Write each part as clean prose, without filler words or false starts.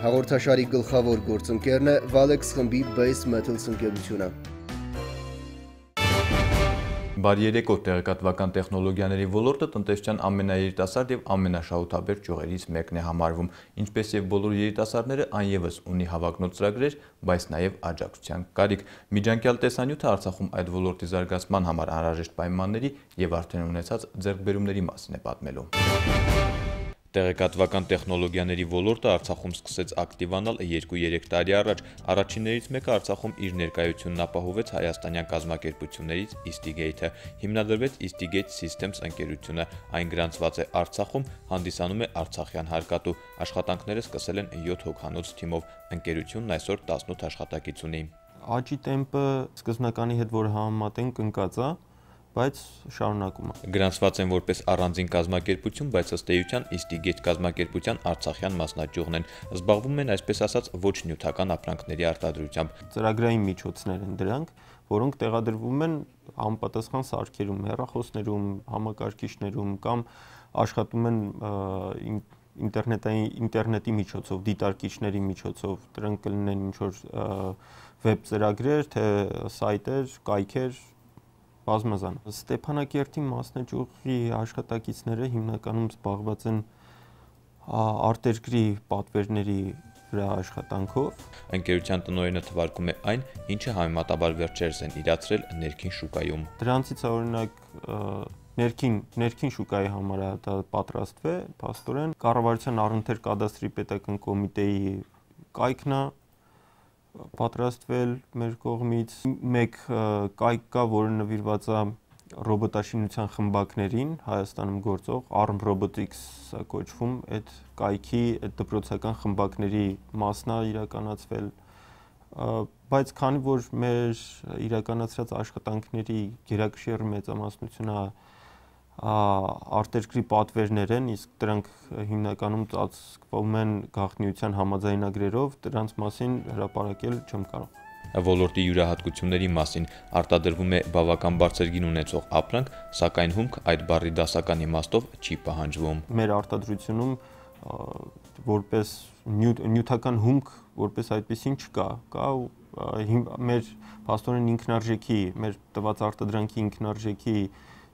Հաղորդաշարի գլխավոր գործընկերն է Valex խմբի Base Metals ընկերությունը։ Բարի երեկո, տեղեկատվական տեխնոլոգիաների ոլորտը տնտեսության ամենաերիտասարդ եւ ամենաշահութաբեր ճյուղերից մեկն է համարվում, ինչպես եւ բոլոր երիտասարդները, այն եւս ունի հավակնոտ ծրագրեր, բայց նաեւ աջակցության կարիք։ Միջանկյալ տեսանյութը Արցախում այդ ոլորտի զարգացման համար անհրաժեշտ պայմանների եւ արդեն ունեցած ձեռքբերումների մասին է պատմելու։ Տեղեկատվական տեխնոլոգիաների ոլորտը Արցախում սկսեց ակտիվանալ 2-3 տարի առաջ։ Առաջիններից մեկը Արցախում իր ներկայությունն ապահովեց հայաստանյան կազմակերպություններից Istigate-ը։ Հիմնադրվեց Istigate Systems ընկերությունը։ Այն գրանցված է Արցախում, հանդիսանում է արցախյան հարկատու։ Աշխատանքները սկսել են 7 հոգանոց թիմով։ Ընկերությունն այսօր 18 աշխատակից ունի։ Աճի տեմպը սկզբնականի հետ որ համեմատենք ընկած է, բայց շարունակում է։ Գրանցված են որպես առանձին կազմակերպություն, բայց ըստ էության Istigate կազմակերպության արցախյան մասնաճյուղն են։ Զբաղվում են այսպես ասած ոչ նյութական ապրանքների արտադրությամբ։ Ծրագրային միջոցներ են դրանք, որոնք տեղադրվում են համապատասխան սարքերում, հեռախոսներում, համակարգիչներում կամ աշխատում են ինտերնետի միջոցով, դիտարկիչների միջոցով։ Դրանք կլինեն ինչ-որ վեբ ծրագրեր, թե սայթեր, կայքեր, բազմազան։ Ստեփանակերտի մասնաճյուղի աշխատակիցները հիմնականում զբաղված են արտերկրի պատվերների վրա աշխատանքով։ Ընկերության տնօրենը թվարկում է այն, ինչը համեմատաբար վերջերս են իրացրել ներքին շուկայում։ Դրանցից օրինակ ներքին շուկայի համար է դա պատրաստվել, փաստորեն կառավարության առընթեր կադաստրի պետական կոմիտեի կայքն է պատրաստվել մեր կողմից։ Մեկ կայք կա, որը նվիրված է ռոբոտաշինության խմբակներին Հայաստանում գործող ARM Robotics կոչվում, այդ կայքի այդ դպրոցական խմբակների մասն է իրականացվել, բայց քանի որ մեր իրականացրած աշխատանքների գերակշիռ մեծամասնությունը արտերկրի պատվերներ են, իսկ դրանք հիմնականում ծածկվում են գաղտնիության համաձայնագրերով, դրանց մասին հրապարակել չեմ կարող։ Ոլորտի յուրահատկությունների մասին արտադրվում է բավական բարձր գին ունեցող ապրանք, սակայն հումք այդ բառի դասական իմաստով չի պահանջվում։ Մեր արտադրությունում որպես նյութական հումք որպես այդպեսին չկա, կա մեր փաստորեն ինքնարժեքի, մեր տված արտադրանքի ինքնարժեքի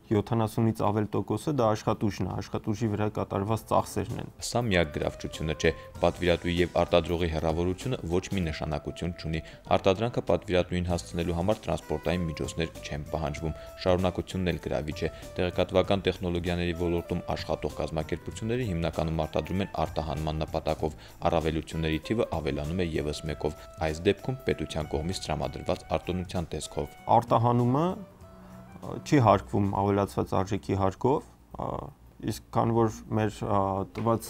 70-ից ավել տոկոսը դա աշխատուժն է, աշխատուժի վրա կատարված ծախսերն են։ Սա միակ գրավչությունը չէ, պատվիրատուի եւ արտադրողի հեռավորությունը ոչ մի նշանակություն չունի։ Արտադրանքը պատվիրատուին հասցնելու համար տրանսպորտային միջոցներ չեն պահանջվում, շարունակությունն էլ գրավիչ է։ Տեղեկատվական տեխնոլոգիաների ոլորտում աշխատող կազմակերպությունները հիմնականում արտադրում են արտահանման նպատակով, առավելությունների թիվը ավելանում է եւս մեկով, այս դեպքում պետության կողմից տրամադրված արտոնության տեսքով։ Արտահանումը չի հարկվում ավելացված արժեքի հարկով, իսկ քանի որ մեր տված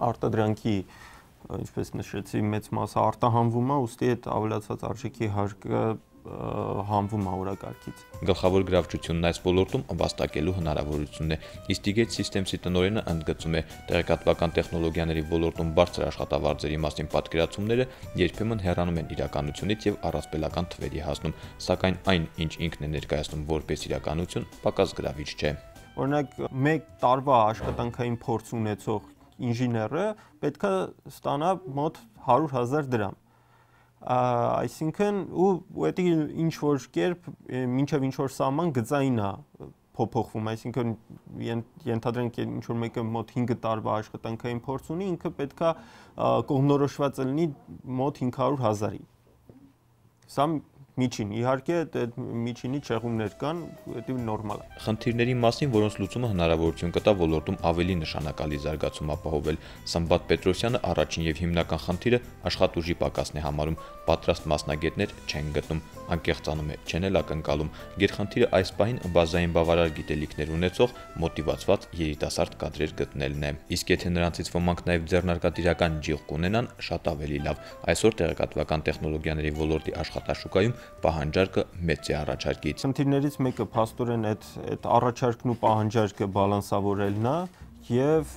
արտադրանքի, ինչպես նշեցի, մեծ մասը արտահանվում է, ուստի այդ ավելացված արժեքի հարկը հանվում է օրակարգից։ Գլխավոր գրավչությունն այս ոլորտում վաստակելու հնարավորությունն է։ Istigate Systems-ի տնօրենը ընդգծում է, տեղեկատվական տեխնոլոգիաների ոլորտում բարձր աշխատավարձերի մասին պատկերացումները երբեմն հեռանում են իրականությունից եւ առասպելական թվերի հասնում, սակայն այն, ինչ ինքն է ներկայացնում որպես իրականություն, պակաս գրավիչ չէ։ Օրինակ, 1 տարվա աշխատանքային փորձ ունեցող ինժեները պետք է ստանա մոտ 100,000 դրամ։ Այսինքն ու դա ինչ որ կերպ մինչև ինչ որ սահման գծային է փոփոխվում, այսինքն ենթադրենք ինչ որ մեկը մոտ 5 տարվա աշխատանքային փորձ ունի, ինքը պետքա կողմնորոշված լինի մոտ 500,000-ի։ Սա միջին, իհարկե այդ միջինի չեղումներ կան, դա նորմալ է։ Խնդիրների մասին, որոնց լուծումը հնարավորություն կտա ոլորտում ավելի նշանակալի զարգացում ապահովել, Սմբատ Պետրոսյանը առաջին եւ հիմնական խնդիրը աշխատուժի պակասն է համարում, պատրաստ մասնագետներ չեն գտնում, անկեղծանում է, չեն էլ ակնկալում։ Գերխնդիրը այս պահին բազային բավարար գիտելիքներ ունեցող, մոտիվացված երիտասարդ կադրեր գտնելն է։ Իսկ եթե նրանցից ոմանք նաեւ ձեռնարկատիրական ջիղ կունենան, շատ ավելի լավ։ Այսօր տեղեկատվական տեխնոլոգիաների ոլորտի աշխատաշուկայում պահանջարկը մեծ է առաջարկից։ Խնդիրներից մեկը փաստորեն այդ առաջարկն ու պահանջարկը բալանսավորելն է եւ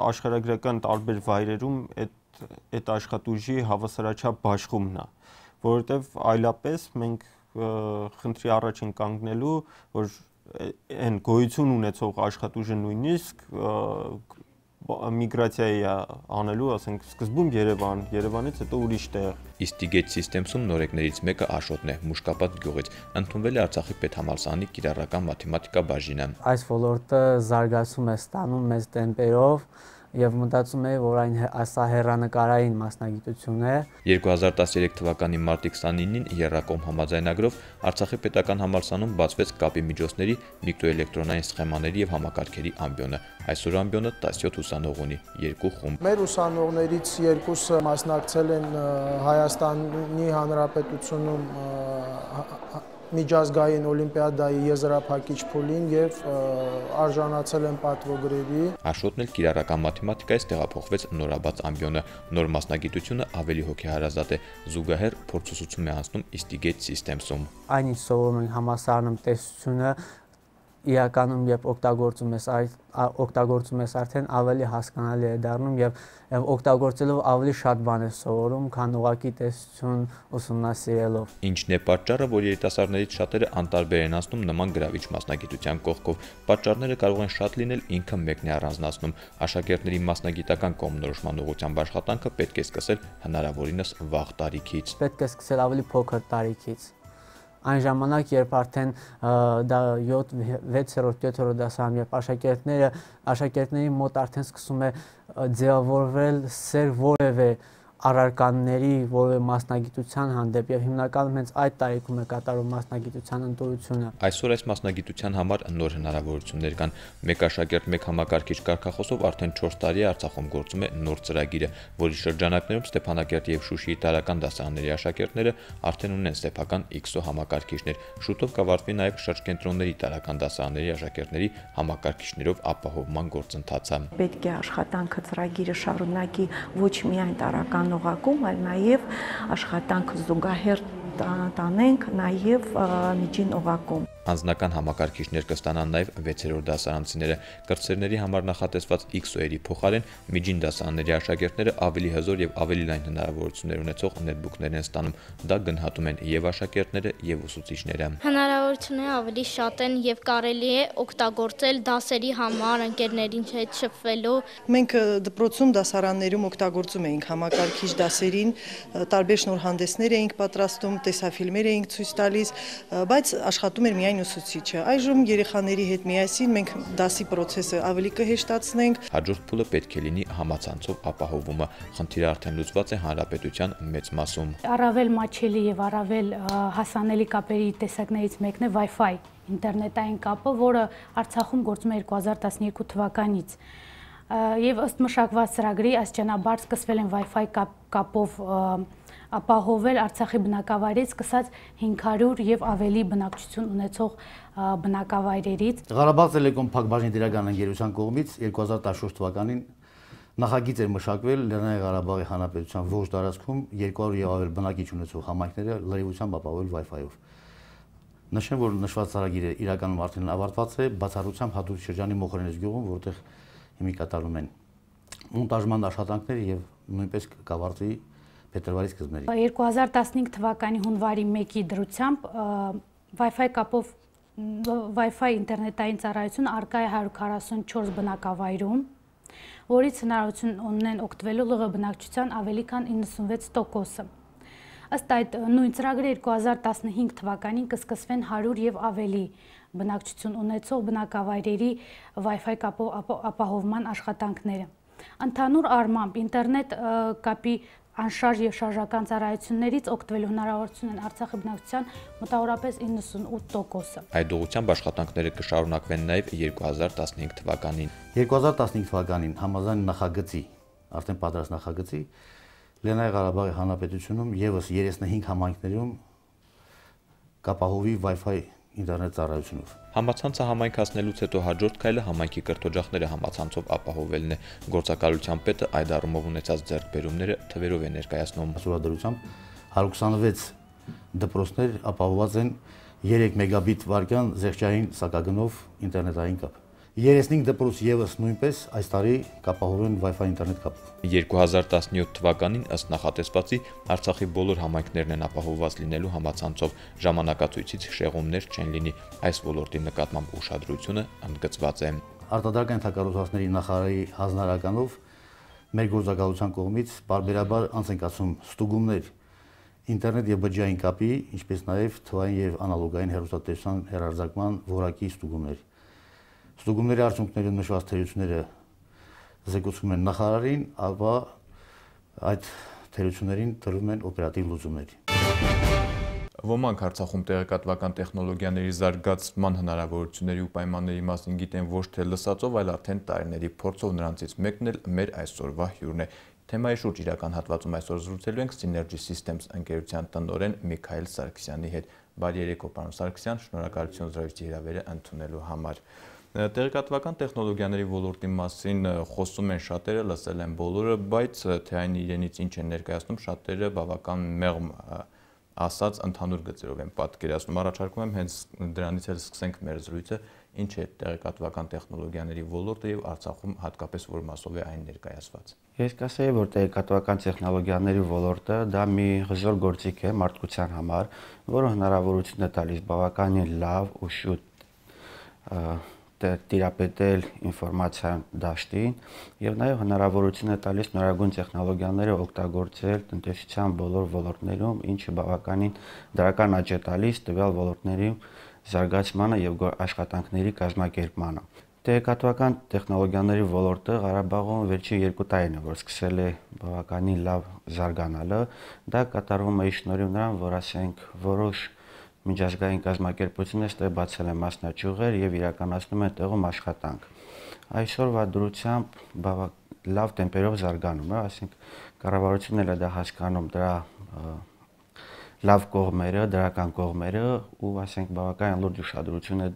աշխարհագրական տարբեր վայրերում այդ աշխատուժի հավասարաչափ բաշխումն է, որովհետեւ այլապես մենք խնդրի առաջ են կանգնելու, որ այն գոյություն ունեցող աշխատուժը նույնիսկ միգրացիայի անելու, ասենք սկզբում Երևանից հետո ուրիշ տեղ։ Istigate Systems-ում նորեկներից մեկը Աշոտն է, Մուշկապատ գյուղից, ընդունվել է Արցախի պետհամալսարանի կիրառական մաթեմատիկա բաժինը։ Այս ոլորտը զարգացում է ստանում մեծ տեմպերով եւ մտածում եմ, որ սա հեռանկարային մասնագիտություն է։ 2013 թվականի մարտի 29-ին Եռակոմ համաձայնագրով Արցախի պետական համալսարանում բացվեց կապի միջոցների, միկրոէլեկտրոնային սխեմաների եւ համակարգերի ամբիոնը։ Այսօր ամբիոնը 17 ուսանող ունի, 2 խումբ։ Մեր ուսանողներից 2-ը մասնակցել են Հայաստանի Հանրապետությունում միջազգային օլիմպիադայի եզրափակիչ փուլին եւ արժանացել են պատվոգրերի։ Աշոտն էլ կիրառական մաթեմատիկայից տեղափոխվեց նորաբաց ամբիոնը։ Նոր մասնագիտությունը ավելի հոգեհարազատ է, զուգահեռ փորձուսուցում է անցնում Istigate Systems-ում։ Այն ինչ սովորում ենք համալսարանում տեսությունը իրականում երբ օգտագործում ես արդեն ավելի հասկանալի է դառնում եւ օգտագործելով ավելի շատ բան ես սովորում, քան ուղղակի տեսություն ուսումնասիրելով։ Ինչն է պատճառը, որ երիտասարդներից շատերը անտարբեր են անցնում նման գրավիչ մասնագիտության կողքով։ Պատճառները կարող են շատ լինել, ինքը մեկն է առանձնացնում։ Աշակերտների մասնագիտական կողմնորոշման ուղղությամբ աշխատանքը պետք է սկսել հնարավորինս վաղ տարիքից։ Պետք է սկսել ավելի փոքր տարիքից։ Այն ժամանակ, երբ արդեն դա 6-րդ, 7-րդ դասարանում, երբ աշակերտների մոտ արդեն սկսում է ձևավորվել սեր որևէ առարկաների, որևէ մասնագիտության հանդեպ եւ հիմնականում հենց այդ տարիքում է կատարում մասնագիտության ընտրությունը։ Այսօր այս մասնագիտության համար նոր հնարավորություններ կան։ Մեկ աշակերտ, մեկ համակարգիչ կարգախոսով արդեն 4 տարի է Արցախում գործում է նոր ծրագիրը, որի շրջանակներում Ստեփանակերտի եւ Շուշիի տարրական դասարանների աշակերտները արդեն ունեն սեփական IXO համակարգիչներ։ Շուտով կավարտվի նաեւ շրջկենտրոնների տարրական դասարանների աշակերտների համակարգիչներով ապահովման գործընթացը։ Պետք է աշխատանքը ծրագիրը շարունակի ոչ միայն տարրական օղակում, այլ նաև աշխատանքը զուգահեռ տանենք նաև միջին օղակում։ Անձնական համակարգիչներ կստանան նաև 6-րդ դասարանցիները։ Կրտսերների համար նախատեսված IXO-երի փոխարեն միջին դասարանների աշակերտները ավելի հզոր եւ ավելի լայն հնարավորություններ ունեցող նետբուքներ են ստանում։ Դա գնահատում են եւ աշակերտները եւ ուսուցիչները։ Հնարավորությունները ավելի շատ են եւ կարելի է օգտագործել դասերի համար, ընկերներին հետ շփվելու։ Մենք դպրոցում դասարաններում օգտագործում էինք համակարգիչ դասերին, տարբեր շնորհանդեսներ էինք պատրաստում, տեսաֆիլմեր էինք ցույց տալիս, բայց աշխատում էր միայն ուսուցիչը։ Այժմ երեխաների հետ միասին մենք դասի process-ը ավելի կհեշտացնենք։ Հաջորդ փուլը պետք է լինի համացանցով ապահովումը։ Խնդիրը արդեն լուծված է հանրապետության մեծ մասում։ Առավել մատչելի եւ առավել հասանելի կապերի տեսակներից մեկն է Wi-Fi ինտերնետային կապը, որը Արցախում գործում է 2012 թվականից։ Եվ ըստ մշակված ծրագրի աստիճանաբար սկսվել են Wi-Fi կապով ապահովել Արցախի բնակավայրից սկսած 500 եւ ավելի բնակչություն ունեցող բնակավայրերից։ Ղարաբաղ Տելեկոմ Փակ բաժնի դերական ընկերության կողմից 2014 թվականին նախագիծ էր մշակվել Լեռնային Ղարաբաղի Հանրապետության ողջ տարածքում 200 եւ ավել բնակիչ ունեցող համայնքները լրիվությամբ ապահովել Wi-Fi-ով։ Նշեմ, որ նշված ծրագիրը իրականում արդեն ավարտված է, բացառությամբ Հադրութ շրջանի Մոխրենես գյուղում, որտեղ հիմի կատարում են մոնտաժման աշխատանքներ եւ նույնպես կավարտվի փետրվարի սկզբներին։ 2015 թվականի հունվարի 1-ի դրությամբ Wi-Fi կապով Wi-Fi ինտերնետային ծառայություն առկա է 144 բնակավայրում, որից հնարավորություն ունեն օգտվելու ԼՂ բնակչության ավելի քան 96%-ը։ Ըստ այդ նույն ծրագրի 2015 թվականին կսկսվեն 100 եւ ավելի բնակչություն ունեցող բնակավայրերի Wi-Fi կապով ապահովման աշխատանքները։ Ընդհանուր առմամբ ինտերնետ կապի անշարժ եւ շարժական ծառայություններից օգտվելու հնարավորություն են Արցախի բնակչության մոտավորապես 98%-ը։ Այդ ուղղությամբ աշխատանքները կշարունակվեն նաեւ 2015 թվականին։ 2015 թվականին համաձայն նախագծի, արդեն պատրաստ նախագծի, Լեռնային Ղարաբաղի Հանրապետությունում եւս 35 համայնքներում կապահովի Wi-Fi ինտերնետ ծառայությունով։ Համացանցը համայնքացնելուց հետո հաջորդ քայլը համայնքի կրթօջախները համացանցով ապահովելն է։ Գործակալության պետը այդ առումով ունեցած ձեռքբերումները թվերով է ներկայացնում։ Ասորադրությամբ 126 դպրոցներ ապահովված են 3 մեգաբիտ վարկյան զեղչային սակագնով ինտերնետային կապ։ 35 դպրոց եւս նույնպես այս տարի կապահովեն Wi-Fi ինտերնետ կապ։ 2017 թվականին ըստ նախատեսվածի Արցախի բոլոր համայնքներն են ապահովված լինելու համացանցով, ժամանակացույցից շեղումներ չեն լինի։ Այս ոլորտի նկատմամբ ուշադրությունը ընդգծված է։ արտադրական ենթակառուցվածքների նախարարի հանձնարարականով մեր գործակալության կողմից բարբերաբար անց են կացվում ստուգումներ ինտերնետ եւ բջջային կապի, ինչպես նաեւ թվային եւ անալոգային հեռուստատեսության հեռարձակման որակի ստուգումներ։ Ստուգումների արդյունքները նշված թերությունները զեկուցում են նախարարին, ապա այդ թերություններին տրվում են օպերատիվ լուծումներ։ Ոմանք Արցախում տեղեկատվական տեխնոլոգիաների զարգացման հնարավորությունների ու պայմանների մասին գիտեն ոչ թե լսածով, այլ արդեն տարիների փորձով, նրանցից մեկն էլ մեր այսօրվա հյուրն է։ Թեմայի շուրջ իրական հատվածում այսօր զրուցելու ենք Synergy Systems ընկերության տնօրեն Միքայել Սարգսյանի հետ։ Բարի երեկո, պարոն Սարգսյան, շնորհակալություն զրույցի հրավերը ընդունելու համար։ Տեղեկատվական տեխնոլոգիաների ոլորտի մասին խոսում են շատերը, լսել են բոլորը, բայց թե այն իրենից ինչ են ներկայացնում, շատերը բավական մեղմ ասած ընդհանուր գծերով են պատկերացնում։ Առաջարկում եմ հենց դրանից էլ սկսենք մեր զրույցը, ինչ է տեղեկատվական տեխնոլոգիաների ոլորտը եւ Արցախում հատկապես որ մասով է այն ներկայացված։ Ես կասեի, որ տեղեկատվական տեխնոլոգիաների ոլորտը դա մի հզոր գործիք է մարդկության համար, որը հնարավորություն է տալիս բավականին լավ ու շուտ տիրապետել ինֆորմացիան դաշտին եւ նաեւ հնարավորություն է տալիս նորագույն տեխնոլոգիաները օգտագործել տնտեսության բոլոր ոլորտներում, ինչը բավականին դրական աճ է տալիս տվյալ ոլորտների զարգացմանը եւ աշխատանքների կազմակերպմանը։ Տեղեկատվական տեխնոլոգիաների ոլորտը Ղարաբաղում վերջին 2 տարին է, որ սկսել է բավականին լավ զարգանալը, դա կատարվում է շնորհիվ նրան, որ ասենք որոշ միջազգային կազմակերպություններ ստեղ բացել են մասնաճյուղեր եւ իրականացնում են տեղում աշխատանք։ Այսօրվա դրությամբ լավ տեմպերով զարգանում է, ասենք կառավարությունն էլ դա հասկանում դրա լավ կողմերը, դրական կողմերը ու ասենք բավական լուրջ ուշադրություն է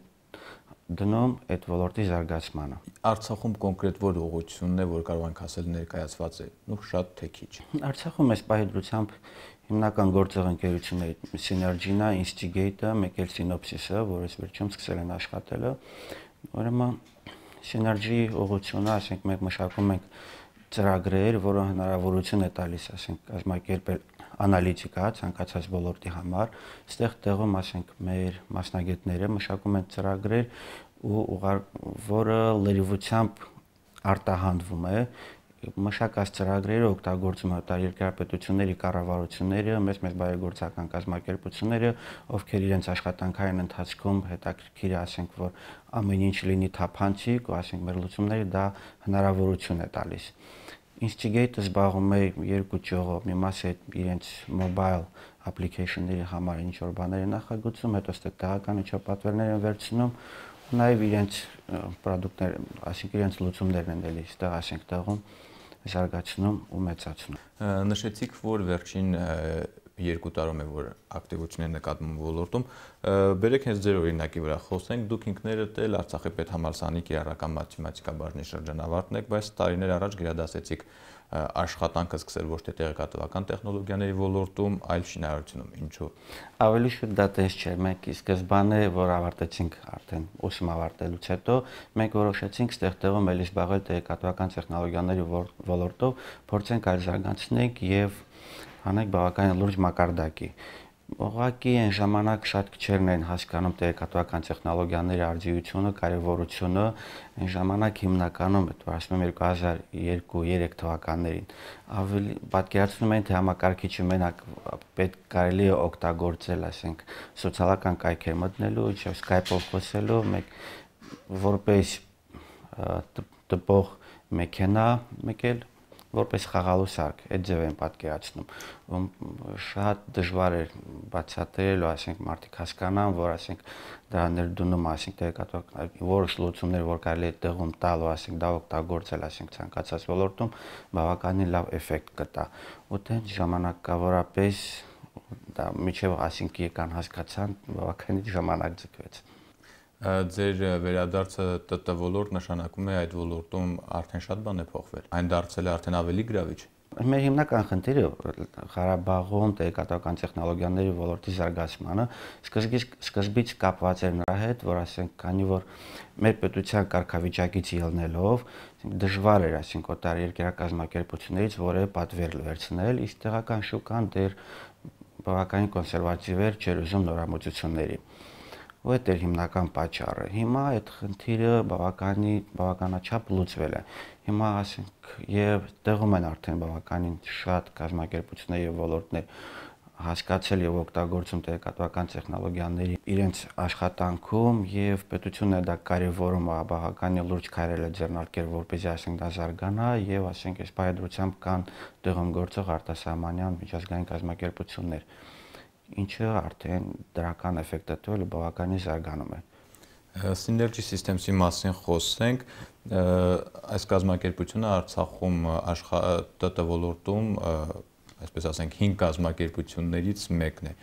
դնում այդ ոլորտի զարգացմանը։ Արցախում կոնկրետ որ ուղղությունն է, որ կարող ենք ասել ներկայացված է, ու շատ թե քիչ։ Արցախում այս պահի դրությամբ հիմնական գործող ընկերությունների Synergy-ն, Instigate-ը, մեկ էլ Synopsys-ը, որից վերջում սկսել են աշխատելը, ուրեմն Synergy-ի ուղղությունը, ասենք մենք մշակում ենք ծրագրեր, որը հնարավորություն է տալիս, ասենք կազմակերպել անալիտիկա ցանկացած ոլորտի համար, այստեղ տեղում ասենք մեր մասնագետները մշակում են ծրագրեր ու որը լրիվությամբ արտահանվում է, մշակած ծրագրերը օգտագործում են երկրապետությունների կառավարությունները, մեծ բարեգործական կազմակերպությունները, ովքեր իրենց աշխատանքային ընթացքում հետաքրքիր է, ասենք որ ամեն ինչ լինի թափանցիկ, ու ասենք մեր լուծումները դա հնարավորություն է տալիս։ Instigate-ը զբաղվում է 2 ճյուղով, մի մասը իրենց mobile application-ների համար ինչ որ բաներ են նախագծում, հետո ստեղ տեղական ինչ որ պատվերներ են վերցնում, նաև իրենց product-ներ, ասենք իրենց լուծումներն են դելի, ստեղ ասենք տեղում զարգացնում ու մեծացնում։ Նշեցիք, որ վերջին 2 տարում է որ ակտիվություն է նկատվում ոլորտում, բերեք հենց ձեր օրինակի վրա խոսենք, դուք ինքներդ էլ Արցախի պետհամալսարանի կիրառական մաթեմատիկա բաժնի շրջանավարտն եք, բայց տարիներ առաջ գերադասեցիք աշխատանքը սկսել ոչ թե տեղեկատվական տեխնոլոգիաների ոլորտում, այլ շինարարությունում, ինչու։ Ավելի շուտ դա տես չէր, մենք ի սկզբանե որ ավարտեցինք արդեն ուսում ավարտելուց հետո, մենք որոշեցինք ստեղ տեղում էլի զբաղվել տեղեկատվական տեխնոլոգիաների ոլորտով, փորձենք այլ զարգացնենք եւ անենք բավական լուրջ մակարդակի։ Ուղղակի այն ժամանակ շատ քչերն են հասկանում տեղեկատվական տեխնոլոգիաների արձիությունը, կարևորությունը, այն ժամանակ հիմնականում, ասում եմ 2002-3 թվականներին, ավելի պատկերացնում են թե համակարգիչը մենակ պետք կարելի է օգտագործել, ասենք, սոցիալական կայքեր մտնելու, ինչպես Skype-ով խոսելու, մեկ որպես տպող մեքենա, մեկ էլ որպես խաղալու սարք, այդ ձև են պատկերացնում։ Շատ դժվար էր բացատրել, ասենք մարդիկ հասկանան, որ ասենք դրա ներդնում, ասենք տեղեկատվական որոշ լուծումներ, որ կարելի է տեղում տալ, ասենք դա օգտագործել, ասենք ցանկացած ոլորտում բավականին լավ էֆեկտ կտա։ Ու դե ժամանակավորապես դա միջև ասինք եկան հասկացան, բավականին ժամանակ ձգվեց։ Ձեր վերադարձը ՏՏ ոլորտ նշանակում է այդ ոլորտում արդեն շատ բան է փոխվել։ Այն դարձել է արդեն ավելի գրավիչ։ Մեր հիմնական խնդիրը Ղարաբաղում տեղեկատվական տեխնոլոգիաների ոլորտի զարգացմանը սկզբից կապված էր նրա հետ, որ ասենք, քանի որ մեր պետության կարգավիճակից ելնելով դժվար էր, ասենք, օտար երկրակազմակերպություններից որևէ պատվեր վերցնել, իսկ տեղական շուկան դեռ բավականին կոնսերվատիվ էր, չէր ուզում նորամուծությունների։ ու դա էր հիմնական պատճառը։ Հիմա այդ խնդիրը բավականաչափ լուծվել է։ Հիմա ասենք եւ տեղում են արդեն բավականին շատ կազմակերպություններ եւ ոլորտներ հասկացել եւ օգտագործում տեղեկատվական տեխնոլոգիաների իրենց աշխատանքում եւ պետությունն է դա կարեւորում բավականին լուրջ քայլեր է ձեռնարկել, որպեսզի ասենք դա զարգանա եւ ասենք այս պայմանությամբ կան տեղում գործող արտասահմանյան միջազգային կազմակերպություններ, ինչը արդեն դրական էֆեկտ է տվել ու բավականին զարգանում է։ Synergy Systems-ի մասին խոսենք, այս կազմակերպությունը Արցախում ՏՏ ոլորտում այսպես ասենք 5 կազմակերպություններից մեկն է։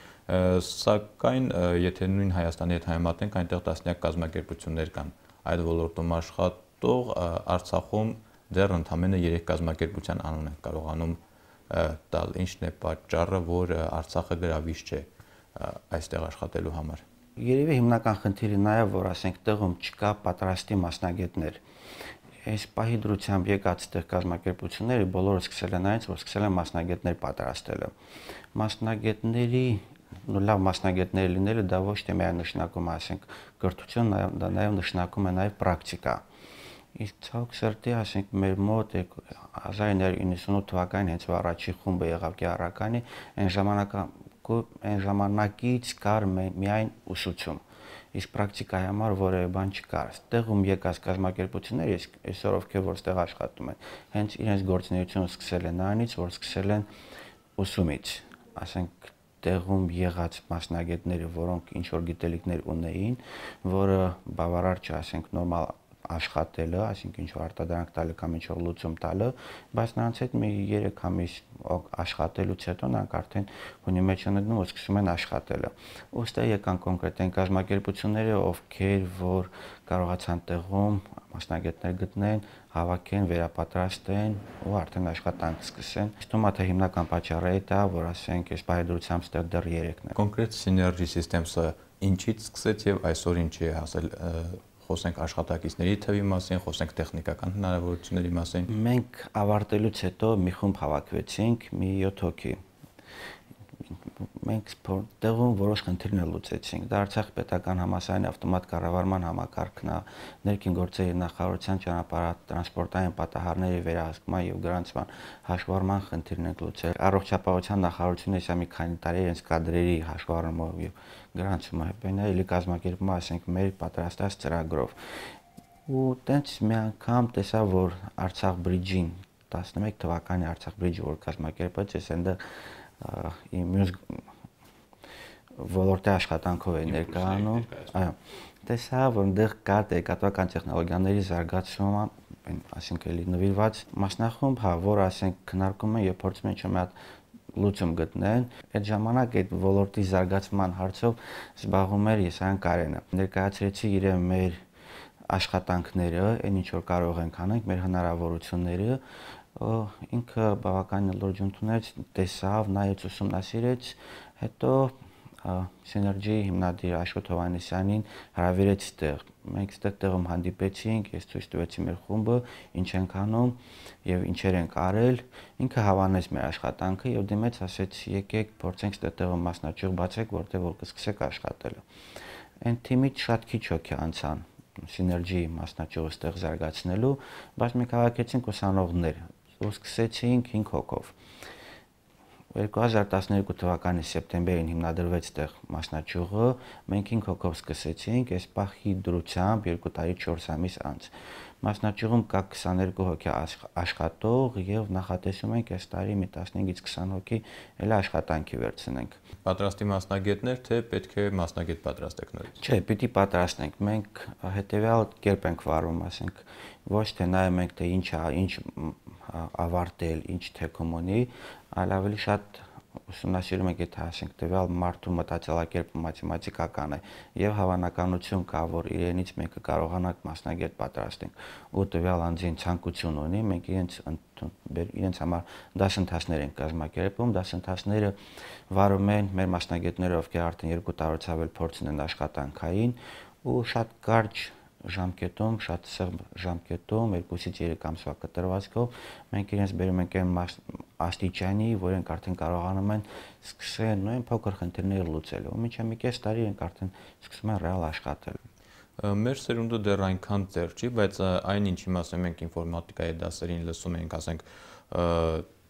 Սակայն եթե նույն Հայաստանի հետ համեմատենք, այնտեղ տասնյակ կազմակերպություններ կան։ Այդ ոլորտում աշխատող Արցախում դեռ ընդամենը 3 կազմակերպության անուն են կարողանում տալ։ Ինչն է պատճառը, որ Արցախը գրավիչ չէ այստեղ աշխատելու համար։ Երևի հիմնական խնդիրը նա է, որ ասենք տեղում չկա պատրաստի մասնագետներ։ Այս պահի դրությամբ եկած այդտեղ կազմակերպությունները բոլորը սկսել են այնց, որ սկսել են մասնագետներ պատրաստելը։ Մասնագետների լավ մասնագետներ լինելը դա ոչ թե միայն նշանակում է, ասենք, կրթություն, դա նաև նշանակում է նաև պրակտիկա։ Իսկ ցավոք սրտի, ասենք, մեր մոտ 1998 թվականին հենց առաջի խումբը եղավ Գեղարականի, այն ժամանակից կար միայն ուսուցում։ Իսկ պրակտիկայի համար որևէ բան չկար։ Տեղում եկած կազմակերպությունները այսօր ովքեր որ ստեղ աշխատում են, հենց իրենց գործունեությունը սկսել են այնից, որ սկսել են ուսումից, ասենք տեղում եղած մասնագետները, որոնք ինչ որ գիտելիքներ ունեին, որը բավարար չէ, ասենք նորմալ աշխատելը, այսինքն ինչ որ արտադրանք տալը կամ ինչ որ լուծում տալը, բայց նրանց հետ մի 3 ամիս աշխատելուց հետո նրանք արդեն հունի մեջ են ընկնում ու սկսում են աշխատելը։ Ոստե եկան կոնկրետ այն կազմակերպությունները, ովքեր որ կարողացան տեղում մասնագետներ գտնեն, հավաքեն, վերապատրաստեն ու արդեն աշխատանք սկսեն։ Իստում թե հիմնական պատճառը դա, որ ասենք այս բայդրությամբ ստեղ դեռ 3-ն է։ Կոնկրետ Synergy Systems-ը ինչից սկսեց եւ այսօր ինչի է հասել։ Խոսենք աշխատակիցների թվի մասին, խոսենք տեխնիկական հնարավորությունների մասին։ Մենք ավարտելուց հետո մի խումբ հավաքվեցինք, մի 7 հոգի։ Մենք տեղում որոշ խնդիրներ լուծեցինք։ Դա Արցախ պետական համալսարանի ավտոմատ կառավարման համակարգն է, ներքին գործերի նախարարության ճանապարհատրանսպորտային պատահարների վերահսկման եւ գրանցման հաշվառման խնդիրն ենք լուծել։ Առողջապահության նախարարությունը եսա մի քանի տարի իրենց կադրերի հաշվառումով եւ գրանցումը հպենել կազմակերպում, ասենք, մեր պատրաստած ծրագրով։ Ու տենց մի անգամ տեսա, որ Արցախ բրիջին 11 թվականի Արցախ բրիջը որ կազմակերպած է, այնտեղ մյուս ոլորտի աշխատանքով է ներկայանում, այո, տեսա, որ այնտեղ կա տեղեկատվական տեխնոլոգիաների զարգացումը, այսինքն նվիրված մասնախումբ, որ ասենք քննարկում են եւ փորձում են մի հատ լուծում գտնեն։ Այդ ժամանակ այդ ոլորտի զարգացման հարցով զբաղվում էր Եսայան Կարենը։ Ներկայացրեցի իրեն մեր աշխատանքները, այն ինչ որ կարող ենք անենք, մեր հնարավորությունները, ինքը բավականին լուրջ ընդունեց, տեսավ, նայեց, ուսումնասիրեց, հետո Synergy հիմնադիր Աշոտ Հովհաննիսյանին հրավիրեց այդտեղ։ Մենք այդտեղ տեղում հանդիպեցինք, ես ցույց տվեցի մեր խումբը, ինչ ենք անում եւ ինչեր ենք արել։ Ինքը հավանեց մեր աշխատանքը եւ դիմեց, ասեց՝ եկեք փորձենք այդտեղ տեղում մասնաճյուղ բացեք, որտեղ որ կսկսեք աշխատելը։ Այն թիմից շատ քիչ հոգի անցան Synergy մասնաճյուղը այդտեղ զարգացնելու, բայց մենք հավաքեցինք ուսանողներ ու սկսեցինք 5 հոգով։ 2012 թվականի սեպտեմբերին հիմնադրվեց այդտեղ մասնաճյուղը, մենք 5 հոգով սկսեցինք, այս պահի դրությամբ 2 տարի 4 ամիս անց։ Մասնաճյուղում կա 22 հոգի աշխատող եւ նախատեսում ենք այս տարի մի 15-ից 20 հոգի էլ աշխատանքի վերցնենք։ Պատրաստի մասնագետներ, թե պետք է մասնագետ պատրաստեք նորից։ Չէ, պիտի պատրաստենք։ Մենք հետեւյալ կերպ ենք վարում, ասենք, ոչ թե նայում ենք թե ինչ ավարտել, ինչ թեկում ունի, այլ ավելի շատ ուսումնասիրում ենք, եթե ասենք տվյալ մարդու մտածելակերպը մաթեմատիկական է եւ հավանականություն կա, որ իրենից մենք կարողանանք մասնագետ պատրաստենք ու տվյալ անձին ցանկություն ունի, մենք իրենց համար դասընթացներ ենք կազմակերպում, դասընթացները վարում են մեր մասնագետները, ովքեր արդեն 2 տարուց ավել փորձ ունեն աշխատանքային ու շատ կարճ ժամկետում, շատ սեղմ ժամկետում, 2-ից 3 ամսվա կտրվածքով մենք իրենց բերում ենք այն աստիճանի, որ ենք արդեն կարողանում են սկսել նույն փոքր խնդիրները լուծելու։ Մինչև մի կես տարի ենք արդեն սկսում են ռեալ աշխատել։ Մեր սերունդը դեռ այնքան ծեր չի, բայց այն ինչի մասին մենք ինֆորմատիկայի դասերին լսում ենք, ասենք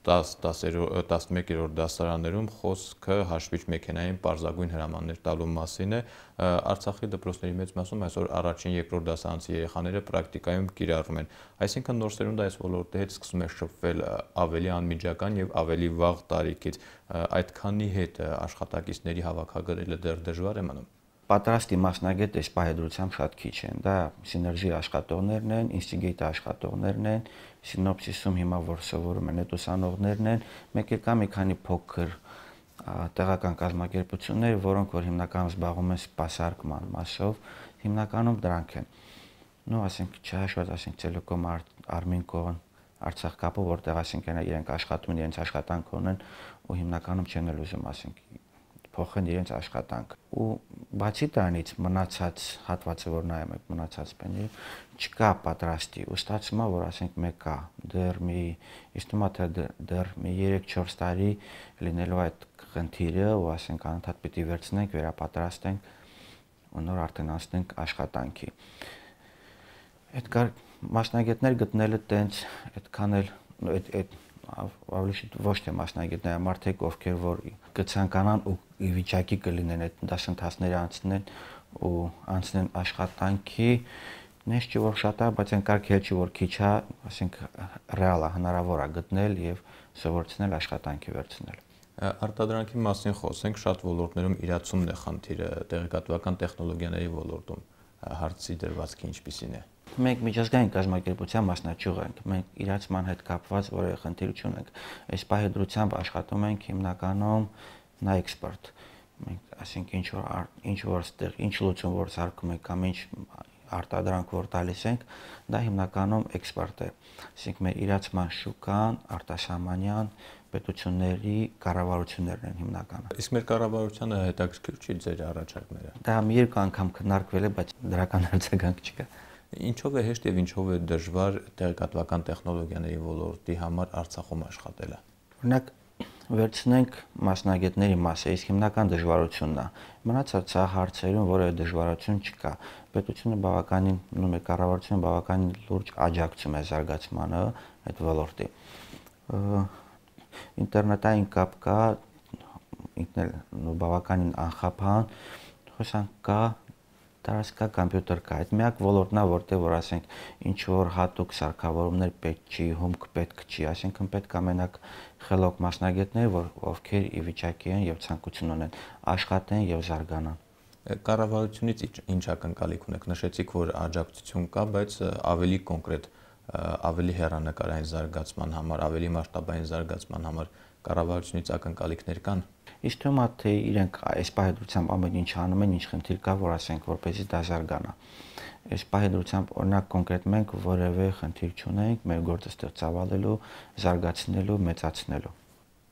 11-րդ դասարաններում խոսքը հաշվիչ մեքենային պարզագույն հրամաններ տալու մասին է։ Արցախի դպրոցների մեծ մասում այսօր առաջին, երկրորդ դասարանցի երեխաները պրակտիկայում կիրառում են։ Այսինքն նոր սերունդը այս ոլորտի հետ սկսում է շփվել ավելի անմիջական եւ ավելի վաղ տարիքից։ Այդքանի հետ աշխատակիցների հավաքագրելը դեռ դժվար է մնում։ Պատրաստի մասնագետ այս պահեդրությամբ շատ քիչ են։ Դա սիներգի աշխատողներն են, ինստիտուտի աշխատողներն են, սինոպսիսում հիմա որ սովորում են ուսանողներն են, մեկ էլ կա մի քանի փոքր տեղական կազմակերպություններ, որոնք որ հիմնականում զբաղվում են սպասարկման մասով, հիմնականում դրանք են։ Նո, ասենք չհաշված, ասենք Տելեկոմ Արմինկոն, Արցախ կապը, որտեղ ասենք իրենք աշխատում են, իրենց աշխատանք ունեն ու հիմնականում չեն ուզում, ասենք փոխեն իրենց աշխատանք։ Ու բացի դրանից մնացած հատվածը, որ նայում եք մնացած բաները, չկա պատրաստի։ Ու ստացվում է, որ ասենք մեկա դեռ մի իստումա թե դեռ մի 3-4 տարի լինելու այդ խնդիրը, ու ասենք անընդհատ պիտի վերցնենք, վերապատրաստենք ու նոր արդեն անցնենք աշխատանքի։ Այդ կար մասնագետներ գտնելը տենց այդքան էլ այդ ավելի ոչ թե մասնագետներ, մարդիկ ովքեր որ կցանկանան ու ի վիճակի կլինեն այդ դասընթացները անցնեն ու անցնեն աշխատանքի, նես չի որ շատ է, բայց այն կարգ էլ չի որ քիչ է, ասենք ռեալ է, հնարավոր է գտնել եւ սովորեցնել աշխատանքի վերցնել։ Արտադրանքի մասին խոսենք, շատ ոլորտներում իրացումն է խնդիրը, տեղեկատվական տեխնոլոգիաների ոլորտում հարցի դրվածքը ինչպիսին է։ Մենք միջազգային կազմակերպության մասնաճյուղ ենք, մենք իրացման հետ կապված որևէ խնդիր չունենք։ Այս պահեդրությամբ աշխատում ենք հիմնականում նա էքսպորտ։ Մենք ասենք ինչ որ ստեղ, ինչ լուծում որ սարքում ենք կամ ինչ արտադրանք որ տալիս ենք, դա հիմնականում էքսպորտ է։ Ասենք մեր իրացման շուկան արտասահմանյան պետությունների կառավարություններն են հիմնականը։ Իսկ մեր կառավարությանը հետաքրքիր չի ձեր առաջարկները։ Դա մի երկու անգամ քննարկվել է, բայց դրական արձագանք չկա։ Ինչով է հեշտ եւ ինչով է դժվար տեղեկատվական տեխնոլոգիաների ոլորտի համար Արցախում աշխատելը։ Օրինակ վերցնենք մասնագետների մասը, իսկ հիմնական դժվարությունն է։ Մնացած հարցերում որևէ դժվարություն չկա։ Պետությունը բավականին, նույն կառավարությունը բավականին լուրջ աջակցում է զարգացմանը այդ ոլորտի։ Ինտերնետային կապ կա, ինքն էլ բավականին անխափան, խոսանք կա, տարածքա կոմպյուտեր կա։ Այդ միակ ոլորտն է, որտեղ որ ասենք ինչ որ հատուկ սարքավորումներ պետք չի, հումք պետք չի, այսինքն պետք է մենակ խելոք մասնագետներ, որ ովքեր ի վիճակի են եւ ցանկություն ունեն աշխատեն եւ զարգանան։ Կառավարությունից ինչ ակնկալիք ունեք։ Նշեցիք, որ աջակցություն կա, բայց ավելի կոնկրետ, ավելի հեռանկարային զարգացման համար, ավելի մասշտաբային զարգացման համար կառավարությունից ակնկալիքներ կան։ Իսկ թվում է թե իրենք այս պահեդրությամբ ամեն ինչ անում են, ինչ խնդիր կա, որ ասենք որպեսզի դա զարգանա։ Այս պահեդրությամբ օրինակ կոնկրետ մենք որևէ խնդիր չունենք մեր գործը ստեղծավալելու, զարգացնելու, մեծացնելու։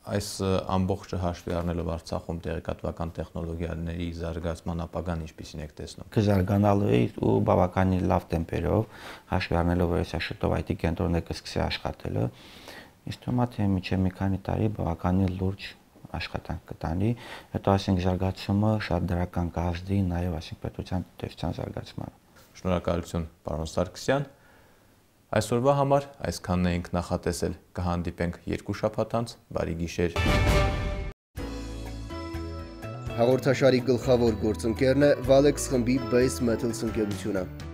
Այս ամբողջը հաշվի առնելով Արցախում տեղեկատվական տեխնոլոգիաների զարգացման ապագան ինչպիսին եք տեսնում։ Կզարգանալու է ու բավականին լավ տեմպերով, հաշվի առնելով որ այսա շուտով IT կենտրոնը կսկսի աշխատելը, իսկ թվում է թե մինչև մի քանի տարի բավականին լուրջ աշխատանք կտանի, հետո ասենք զարգացումը շատ դրական կազդի նաև ասենք պետության տնտեսության զարգացմանը։ Շնորհակալություն, պարոն Սարգսյան։ Այսօրվա համար այսքանն էինք նախատեսել, կհանդիպենք 2 շաբաթ անց, բարի գիշեր։ Հաղորդաշարի գլխավոր գործընկերն է Valex խմբի Base Metals ընկերությունը։